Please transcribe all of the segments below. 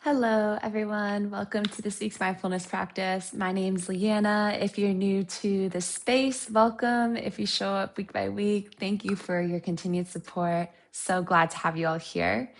Hello, everyone. Welcome to this week's mindfulness practice. My name's Leanna. If you're new to the space, welcome. If you show up week by week, thank you for your continued support. So glad to have you all here.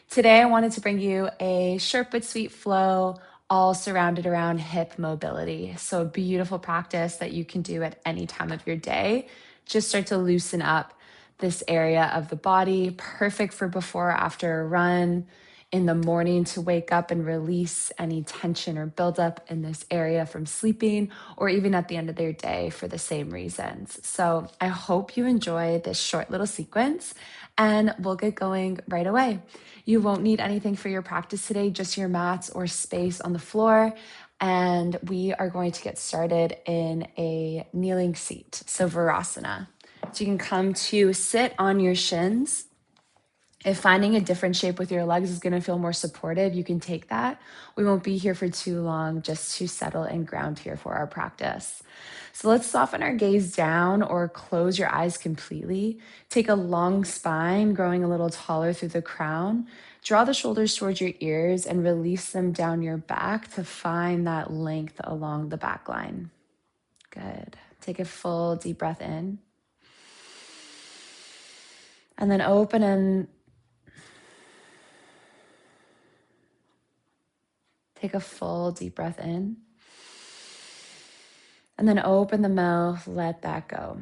Today, I wanted to bring you a short but sweet flow, all surrounded around hip mobility. So a beautiful practice that you can do at any time of your day. Just start to loosen up this area of the body, perfect for before or after a run, in the morning to wake up and release any tension or buildup in this area from sleeping, or even at the end of their day for the same reasons. So I hope you enjoy this short little sequence, and we'll get going right away. You won't need anything for your practice today, just your mats or space on the floor. And we are going to get started in a kneeling seat, so Virasana. So you can come to sit on your shins. If finding a different shape with your legs is going to feel more supportive, you can take that. We won't be here for too long, just to settle and ground here for our practice. So let's soften our gaze down or close your eyes completely. Take a long spine, growing a little taller through the crown. Draw the shoulders towards your ears and release them down your back to find that length along the back line. Good. Take a full deep breath in. And then open and take a full deep breath in. And then open the mouth, let that go.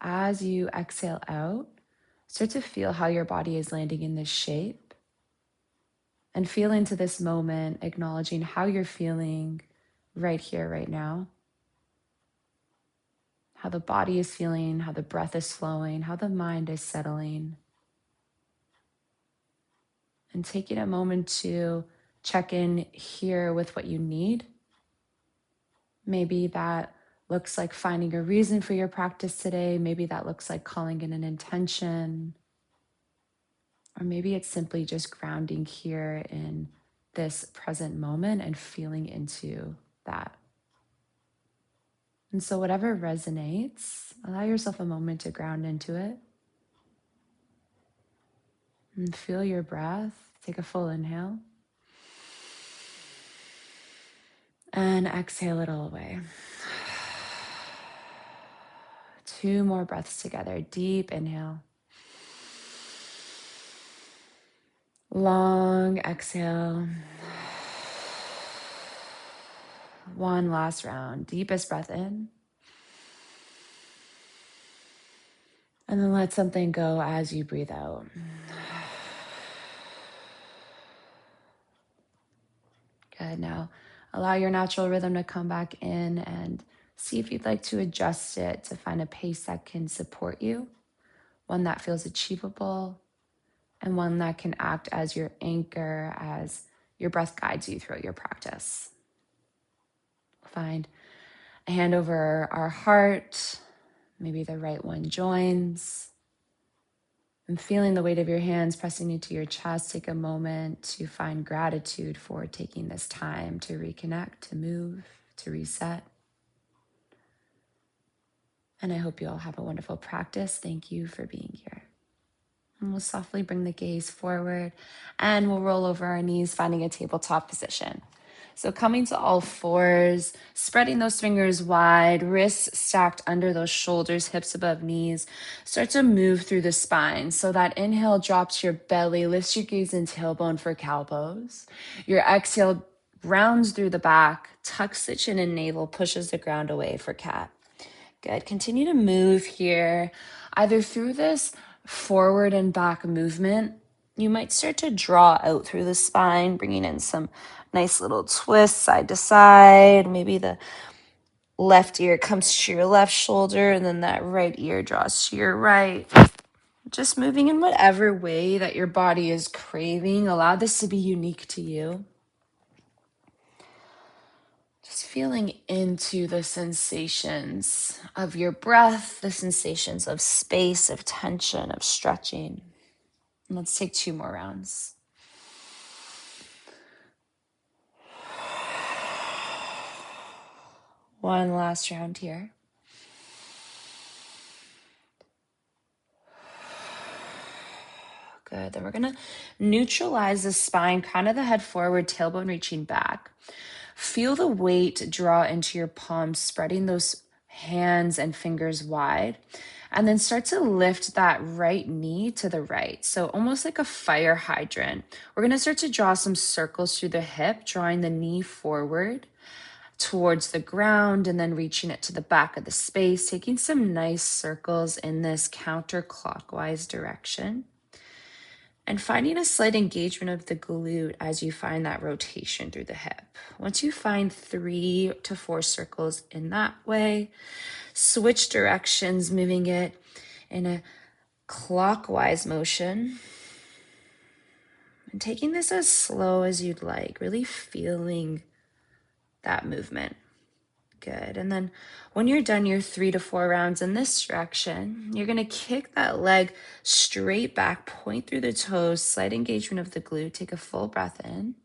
As you exhale out, start to feel how your body is landing in this shape. And feel into this moment, acknowledging how you're feeling right here, right now. How the body is feeling, how the breath is flowing, how the mind is settling. And taking a moment to check in here with what you need. Maybe that looks like finding a reason for your practice today. Maybe that looks like calling in an intention. Or maybe it's simply just grounding here in this present moment and feeling into that. And so whatever resonates, allow yourself a moment to ground into it. And feel your breath. Take a full inhale. And exhale it all away. 2 more breaths together. Deep inhale. Long exhale. 1 last round. Deepest breath in. And then let something go as you breathe out. Good. Now allow your natural rhythm to come back in and see if you'd like to adjust it to find a pace that can support you, one that feels achievable, and one that can act as your anchor as your breath guides you throughout your practice. Find a hand over our heart. Maybe the right one joins. And feeling the weight of your hands pressing into your chest, take a moment to find gratitude for taking this time to reconnect, to move, to reset. And I hope you all have a wonderful practice. Thank you for being here. And we'll softly bring the gaze forward and we'll roll over our knees, finding a tabletop position. So coming to all fours, spreading those fingers wide, wrists stacked under those shoulders, hips above knees. Start to move through the spine. So that inhale drops your belly, lifts your gaze and tailbone for cow pose. Your exhale rounds through the back, tucks the chin and navel, pushes the ground away for cat. Good. Continue to move here, either through this forward and back movement. You might start to draw out through the spine, bringing in some nice little twists side to side. Maybe the left ear comes to your left shoulder and then that right ear draws to your right. Just moving in whatever way that your body is craving. Allow this to be unique to you. Just feeling into the sensations of your breath, the sensations of space, of tension, of stretching. And let's take 2 more rounds. One last round here. Good. Then we're going to neutralize the spine, crown of the head forward, tailbone reaching back. Feel the weight draw into your palms, spreading those hands and fingers wide. And then start to lift that right knee to the right. So almost like a fire hydrant. We're going to start to draw some circles through the hip, drawing the knee forward towards the ground and then reaching it to the back of the space, taking some nice circles in this counterclockwise direction. And finding a slight engagement of the glute as you find that rotation through the hip. Once you find 3 to 4 circles in that way, switch directions, moving it in a clockwise motion. And taking this as slow as you'd like, really feeling that movement. Good. And then when you're done your 3 to 4 rounds in this direction, you're going to kick that leg straight back, point through the toes, slight engagement of the glute. Take a full breath in.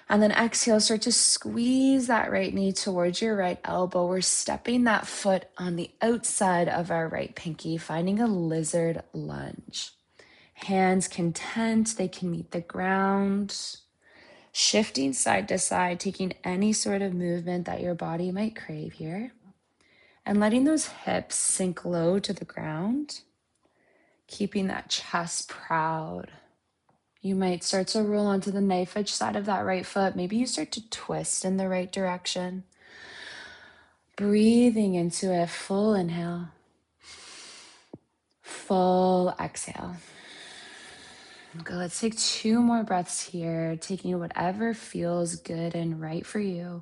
And then exhale, start to squeeze that right knee towards your right elbow. We're stepping that foot on the outside of our right pinky, finding a lizard lunge. Hands content, they can meet the ground. Shifting side to side, taking any sort of movement that your body might crave here. And letting those hips sink low to the ground. Keeping that chest proud. You might start to roll onto the knife edge side of that right foot. Maybe you start to twist in the right direction. Breathing into a full inhale. Full exhale. Okay, let's take 2 more breaths here, taking whatever feels good and right for you.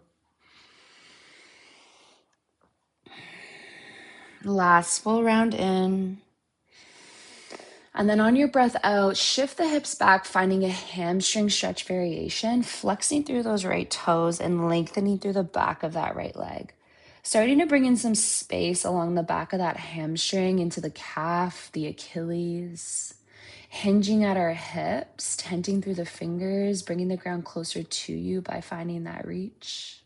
Last full round in. And then on your breath out, shift the hips back, finding a hamstring stretch variation, flexing through those right toes and lengthening through the back of that right leg. Starting to bring in some space along the back of that hamstring into the calf, the Achilles. Hinging at our hips, tenting through the fingers, bringing the ground closer to you by finding that reach.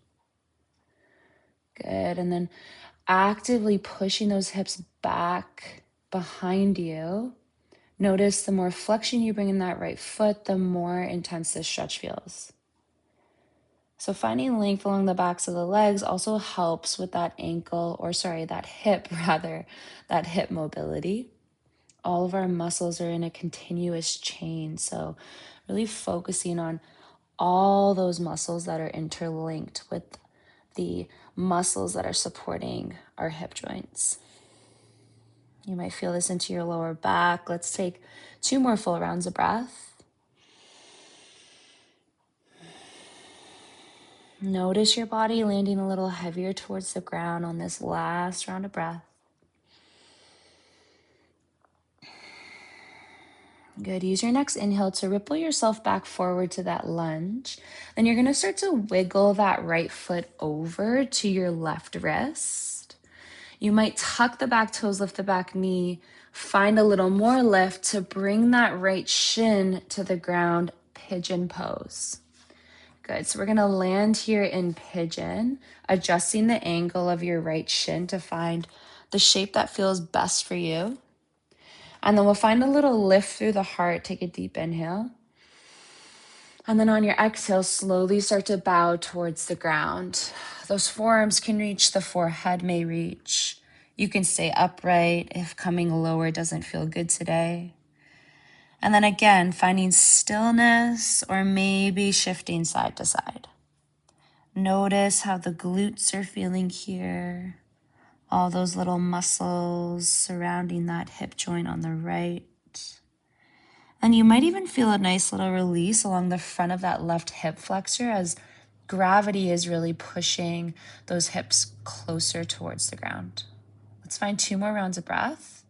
Good. And then actively pushing those hips back behind you. Notice the more flexion you bring in that right foot, the more intense this stretch feels. So finding length along the backs of the legs also helps with that that hip mobility. All of our muscles are in a continuous chain. So really focusing on all those muscles that are interlinked with the muscles that are supporting our hip joints. You might feel this into your lower back. Let's take 2 more full rounds of breath. Notice your body landing a little heavier towards the ground on this last round of breath. Good. Use your next inhale to ripple yourself back forward to that lunge. Then you're going to start to wiggle that right foot over to your left wrist. You might tuck the back toes, lift the back knee, find a little more lift to bring that right shin to the ground, pigeon pose. Good. So we're going to land here in pigeon, adjusting the angle of your right shin to find the shape that feels best for you. And then we'll find a little lift through the heart. Take a deep inhale. And then on your exhale, slowly start to bow towards the ground. Those forearms can reach, the forehead may reach. You can stay upright if coming lower doesn't feel good today. And then again, finding stillness or maybe shifting side to side. Notice how the glutes are feeling here. All those little muscles surrounding that hip joint on the right. And you might even feel a nice little release along the front of that left hip flexor as gravity is really pushing those hips closer towards the ground. Let's find 2 more rounds of breath.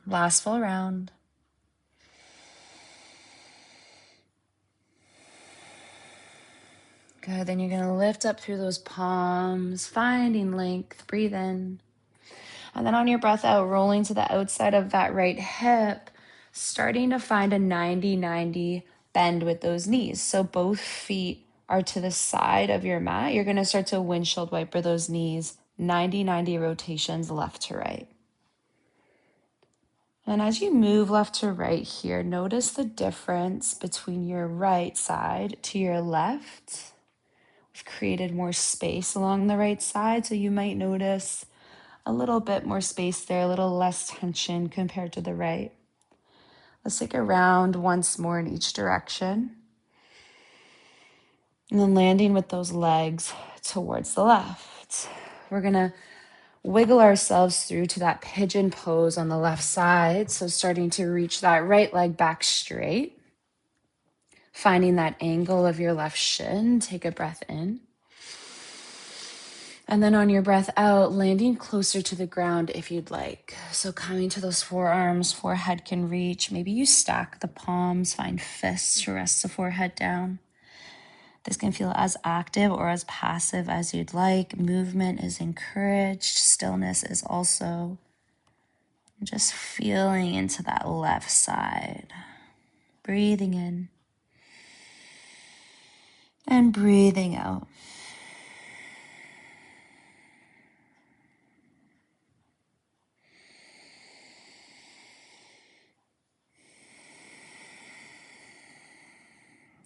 Last full round. Good, then you're gonna lift up through those palms, finding length, breathe in. And then on your breath out, rolling to the outside of that right hip, starting to find a 90-90 bend with those knees. So both feet are to the side of your mat. You're gonna start to windshield wiper those knees 90 rotations left to right. And as you move left to right here, notice the difference between your right side to your left. We've created more space along the right side, so you might notice a little bit more space there, a little less tension compared to the right. Let's take a round once more in each direction. And then landing with those legs towards the left. We're gonna wiggle ourselves through to that pigeon pose on the left side. So starting to reach that right leg back straight. Finding that angle of your left shin. Take a breath in. And then on your breath out, landing closer to the ground if you'd like. So coming to those forearms, forehead can reach. Maybe you stack the palms, find fists to rest the forehead down. This can feel as active or as passive as you'd like. Movement is encouraged. Stillness is also. Just feeling into that left side. Breathing in and breathing out.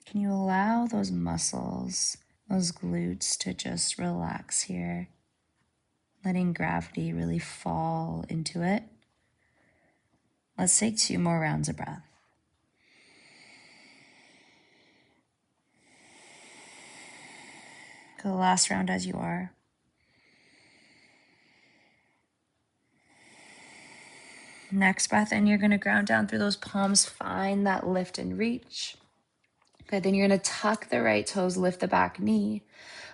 Can you allow those muscles, those glutes to just relax here? Letting gravity really fall into it. Let's take 2 more rounds of breath. Go the last round as you are. Next breath in, you're going to ground down through those palms. Find that lift and reach. Good, then you're going to tuck the right toes, lift the back knee.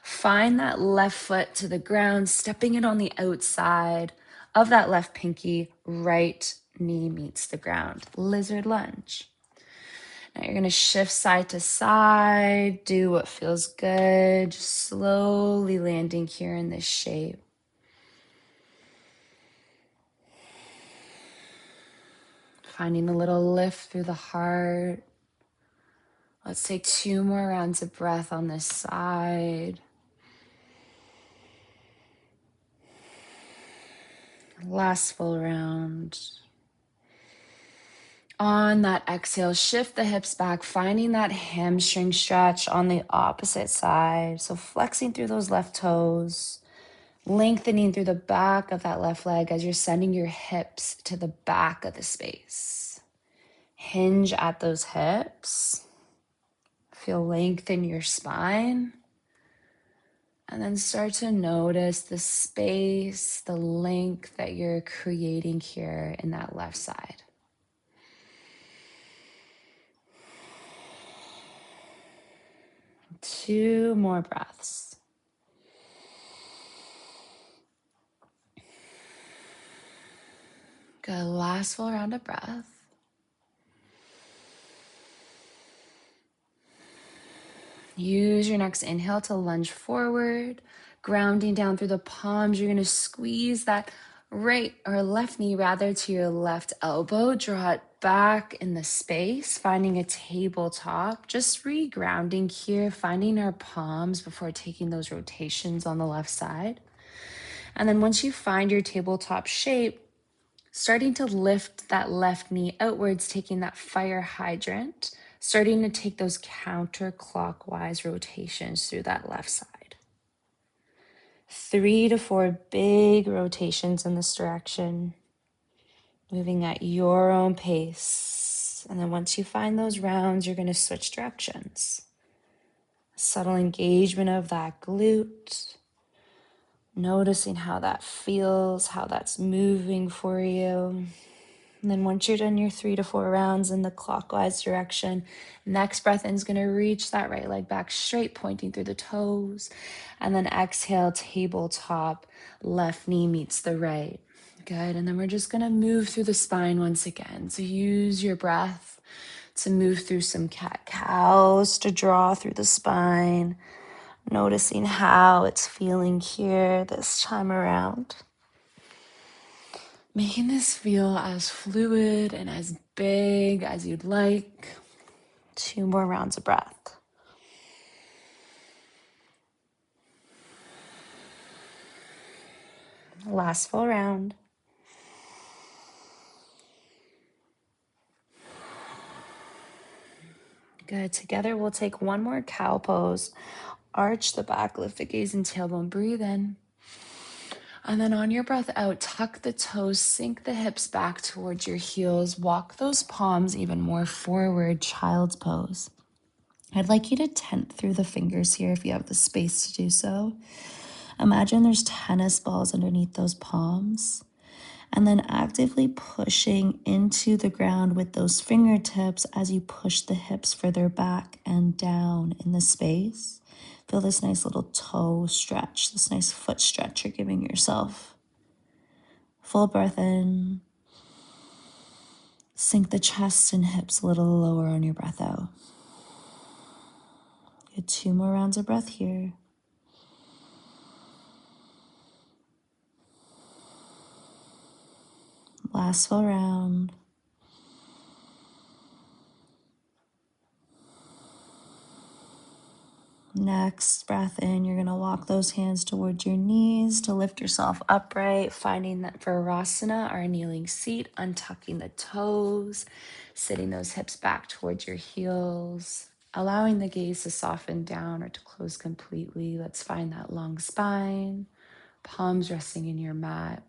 Find that left foot to the ground, stepping it on the outside of that left pinky. Right knee meets the ground. Lizard lunge. Now you're going to shift side to side, do what feels good, just slowly landing here in this shape. Finding a little lift through the heart. Let's take 2 more rounds of breath on this side. Last full round. On that exhale, shift the hips back, finding that hamstring stretch on the opposite side. So flexing through those left toes, lengthening through the back of that left leg as you're sending your hips to the back of the space. Hinge at those hips. Feel length in your spine. And then start to notice the space, the length that you're creating here in that left side. Two more breaths. Good, last full round of breath. Use your next inhale to lunge forward, grounding down through the palms. You're gonna squeeze that right or left knee rather to your left elbow. Draw it back in the space, finding a tabletop. Just re-grounding here, finding our palms before taking those rotations on the left side. And then once you find your tabletop shape, starting to lift that left knee outwards, taking that fire hydrant, starting to take those counterclockwise rotations through that left side. 3 to 4 big rotations in this direction, moving at your own pace. And then once you find those rounds, you're going to switch directions. Subtle engagement of that glute. Noticing how that feels, how that's moving for you. And then once you're done your 3 to 4 rounds in the clockwise direction, next breath in is going to reach that right leg back straight, pointing through the toes. And then exhale, tabletop, left knee meets the right. Good. And then we're just going to move through the spine once again. So use your breath to move through some cat-cows, to draw through the spine, noticing how it's feeling here this time around. Making this feel as fluid and as big as you'd like. 2 more rounds of breath. Last full round. Good. Together, we'll take one more cow pose. Arch the back, lift the gaze and tailbone. Breathe in. And then on your breath out, tuck the toes, sink the hips back towards your heels. Walk those palms even more forward, child's pose. I'd like you to tent through the fingers here if you have the space to do so. Imagine there's tennis balls underneath those palms. And then actively pushing into the ground with those fingertips as you push the hips further back and down in the space. Feel this nice little toe stretch, this nice foot stretch you're giving yourself. Full breath in. Sink the chest and hips a little lower on your breath out. Get 2 more rounds of breath here. Last full round. Next breath in, you're going to walk those hands towards your knees to lift yourself upright, finding that Virasana, our kneeling seat, untucking the toes, sitting those hips back towards your heels, allowing the gaze to soften down or to close completely. Let's find that long spine, palms resting in your mat,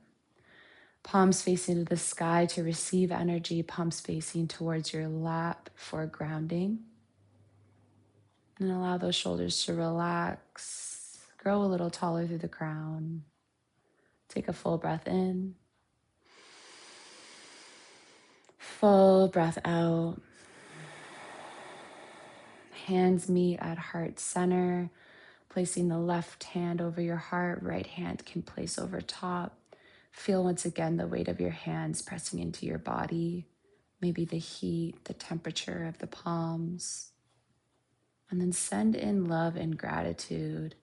palms facing to the sky to receive energy, palms facing towards your lap for grounding. And allow those shoulders to relax, grow a little taller through the crown. Take a full breath in. Full breath out. Hands meet at heart center, placing the left hand over your heart, right hand can place over top. Feel once again the weight of your hands pressing into your body, maybe the heat, the temperature of the palms. And then send in love and gratitude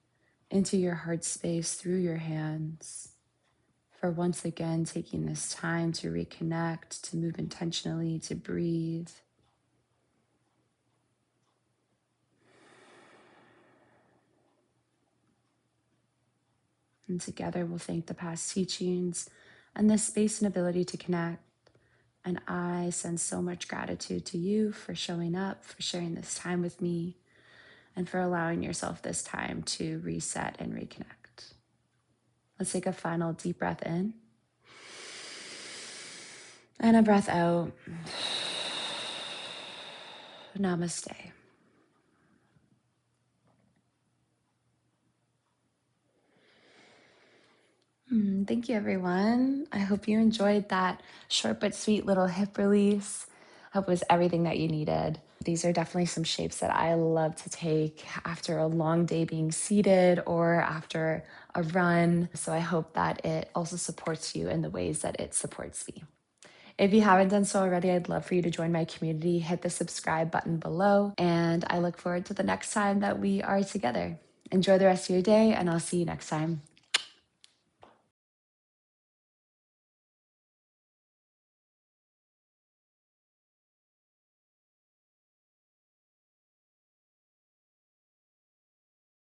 into your heart space through your hands for once again taking this time to reconnect, to move intentionally, to breathe. And together we'll thank the past teachings and this space and ability to connect. And I send so much gratitude to you for showing up, for sharing this time with me, and for allowing yourself this time to reset and reconnect. Let's take a final deep breath in and a breath out. Namaste. Thank you, everyone. I hope you enjoyed that short but sweet little hip release. Hope it was everything that you needed. These are definitely some shapes that I love to take after a long day being seated or after a run. So I hope that it also supports you in the ways that it supports me. If you haven't done so already, I'd love for you to join my community. Hit the subscribe button below, and I look forward to the next time that we are together. Enjoy the rest of your day, and I'll see you next time.